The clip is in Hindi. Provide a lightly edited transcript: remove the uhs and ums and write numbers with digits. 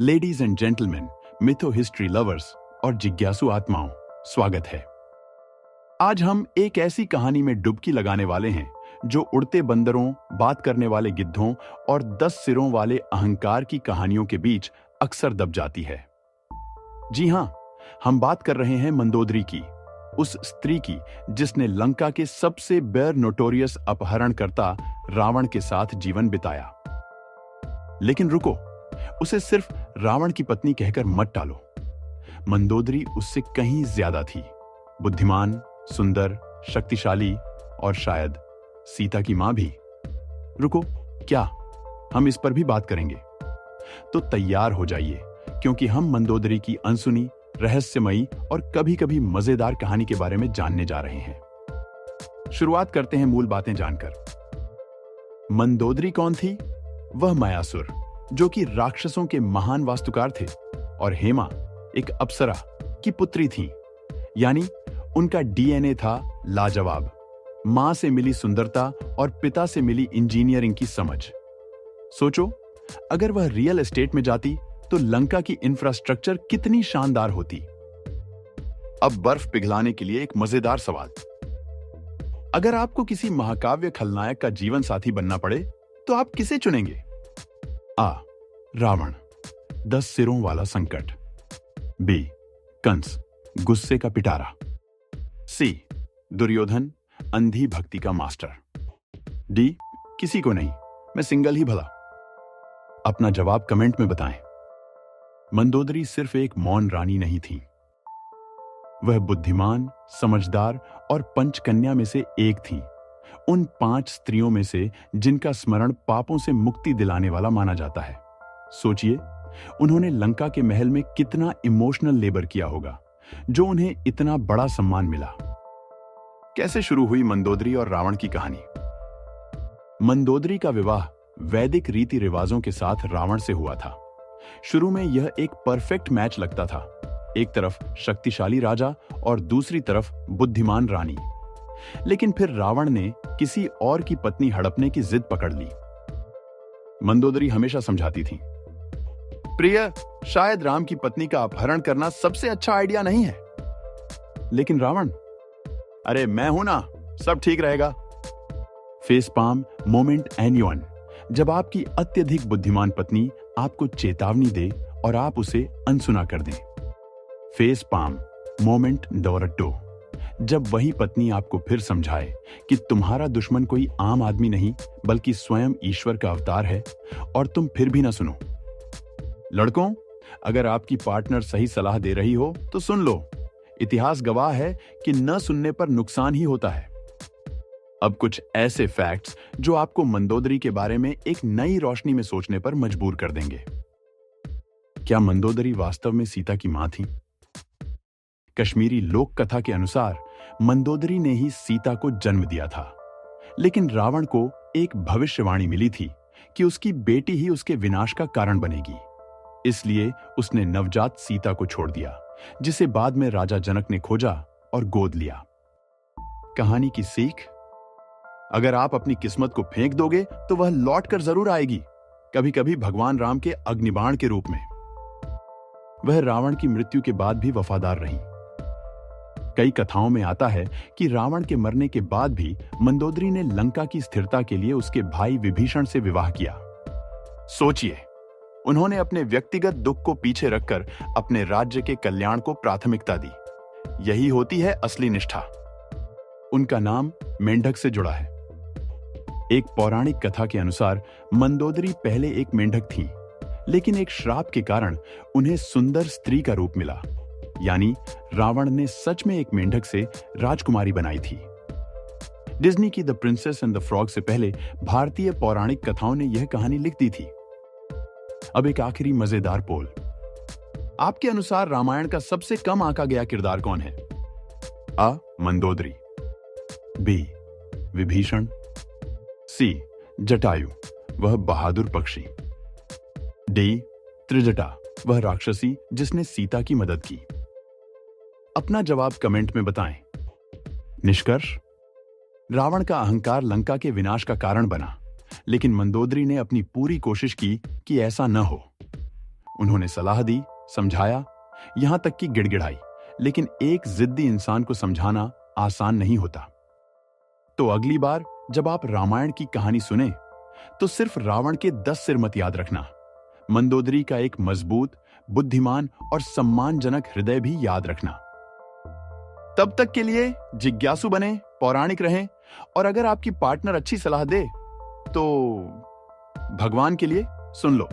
Ladies and gentleman, mytho history lovers और जिज्ञासु आत्माओं, स्वागत है। आज हम एक ऐसी कहानी में डुबकी लगाने वाले हैं जो उड़ते बंदरों, बात करने वाले गिद्धों और 10 सिरों वाले अहंकार की कहानियों के बीच अक्सर दब जाती है। जी हां, हम बात कर रहे हैं मंदोदरी की, उस स्त्री की जिसने लंका के सबसे बेर नोटोरियस अपहरणकर्ता रावण के साथ जीवन बिताया। लेकिन रुको, उसे सिर्फ रावण की पत्नी कहकर मत टालो। मंदोदरी उससे कहीं ज्यादा थी। बुद्धिमान, सुंदर, शक्तिशाली और शायद सीता की मां भी। रुको, क्या हम इस पर भी बात करेंगे? तो तैयार हो जाइए, क्योंकि हम मंदोदरी की अनसुनी, रहस्यमयी और कभी-कभी मजेदार कहानी के बारे में जानने जा रहे हैं। शुरुआत करते हैं मूल बातें जानकर। मंदोदरी कौन थी? वह मायासुर, जो कि राक्षसों के महान वास्तुकार थे, और हेमा एक अप्सरा की पुत्री थी। यानी उनका डीएनए था लाजवाब। मां से मिली सुंदरता और पिता से मिली इंजीनियरिंग की समझ। सोचो, अगर वह रियल एस्टेट में जाती तो लंका की इंफ्रास्ट्रक्चर कितनी शानदार होती। अब बर्फ पिघलाने के लिए एक मजेदार सवाल। अगर आपको किसी महाकाव्य खलनायक का जीवन साथी बनना पड़े तो आप किसे चुनेंगे? आ. रावण, 10 सिरों वाला संकट। बी. कंस, गुस्से का पिटारा। सी. दुर्योधन, अंधी भक्ति का मास्टर। डी. किसी को नहीं, मैं सिंगल ही भला। अपना जवाब कमेंट में बताएं। मंदोदरी सिर्फ एक मौन रानी नहीं थी। वह बुद्धिमान, समझदार और पंचकन्या में से एक थी। उन 5 स्त्रियों में से जिनका स्मरण पापों से मुक्ति दिलाने वाला माना जाता है। सोचिए, उन्होंने लंका के महल में कितना इमोशनल लेबर किया होगा, जो उन्हें इतना बड़ा सम्मान मिला। कैसे शुरू हुई मंदोदरी और रावण की कहानी? मंदोदरी का विवाह वैदिक रीति रिवाजों के साथ रावण से हुआ था। शुरू में यह एक परफेक्ट मैच लगता था। एक तरफ शक्तिशाली राजा और दूसरी तरफ बुद्धिमान रानी। लेकिन फिर रावण ने किसी और की पत्नी हड़पने की जिद पकड़ ली। मंदोदरी हमेशा समझाती थी, प्रिय, शायद राम की पत्नी का अपहरण करना सबसे अच्छा आइडिया नहीं है। लेकिन रावण, अरे मैं हूं ना, सब ठीक रहेगा। फेस पाम मोमेंट एन्युअन, जब आपकी अत्यधिक बुद्धिमान पत्नी आपको चेतावनी दे और आप उसे अनसुना कर दें। फेस पाम मोमेंट डोरट्टो, जब वही पत्नी आपको फिर समझाए कि तुम्हारा दुश्मन कोई आम आदमी नहीं बल्कि स्वयं ईश्वर का अवतार है, और तुम फिर भी ना सुनो। लड़कों, अगर आपकी पार्टनर सही सलाह दे रही हो तो सुन लो। इतिहास गवाह है कि न सुनने पर नुकसान ही होता है। अब कुछ ऐसे फैक्ट्स जो आपको मंदोदरी के बारे में एक नई रोशनी में सोचने पर मजबूर कर देंगे। क्या मंदोदरी वास्तव में सीता की मां थी? कश्मीरी लोक कथा के अनुसार मंदोदरी ने ही सीता को जन्म दिया था। लेकिन रावण को एक भविष्यवाणी मिली थी कि उसकी बेटी ही उसके विनाश का कारण बनेगी। इसलिए उसने नवजात सीता को छोड़ दिया, जिसे बाद में राजा जनक ने खोजा और गोद लिया। कहानी की सीख? अगर आप अपनी किस्मत को फेंक दोगे तो वह लौट कर जरूर आएगी, कभी-कभी भगवान राम के अग्निबाण के रूप में। वह रावण की मृत्यु के बाद भी वफादार रही। कई कथाओं में आता है कि रावण के मरने के बाद भी मंदोदरी ने लंका की स्थिरता के लिए उसके भाई विभीषण से विवाह किया। सोचिए, उन्होंने अपने व्यक्तिगत दुख को पीछे रखकर अपने राज्य के कल्याण को प्राथमिकता दी। यही होती है असली निष्ठा। उनका नाम मेंढक से जुड़ा है। एक पौराणिक कथा के अनुसार मंदोदरी पहले एक मेंढक थी, लेकिन एक श्राप के कारण उन्हें सुंदर स्त्री का रूप मिला। यानी रावण ने सच में एक मेंढक से राजकुमारी बनाई थी। डिज्नी की the princess and the frog से पहले भारतीय पौराणिक कथाओं ने यह कहानी लिख दी थी। अब एक आखिरी मजेदार पोल। आपके अनुसार रामायण का सबसे कम आंका गया किरदार कौन है? आ. मंदोदरी। बी. विभीषण। सी. जटायु, वह बहादुर पक्षी। डी. त्रिजटा, वह राक्षसी जिसने सीता की मदद की। अपना जवाब कमेंट में बताएं। निष्कर्ष: रावण का अहंकार लंका के विनाश का कारण बना, लेकिन मंदोदरी ने अपनी पूरी कोशिश की कि ऐसा न हो। उन्होंने सलाह दी, समझाया, यहां तक कि गिड़गिड़ाई, लेकिन एक जिद्दी इंसान को समझाना आसान नहीं होता। तो अगली बार जब आप रामायण की कहानी सुने तो सिर्फ रावण के 10 सिर मत याद रखना, मंदोदरी का एक मजबूत, बुद्धिमान और सम्मानजनक हृदय भी याद रखना। तब तक के लिए जिज्ञासु बने, पौराणिक रहें, और अगर आपकी पार्टनर अच्छी सलाह दे तो भगवान के लिए सुन लो।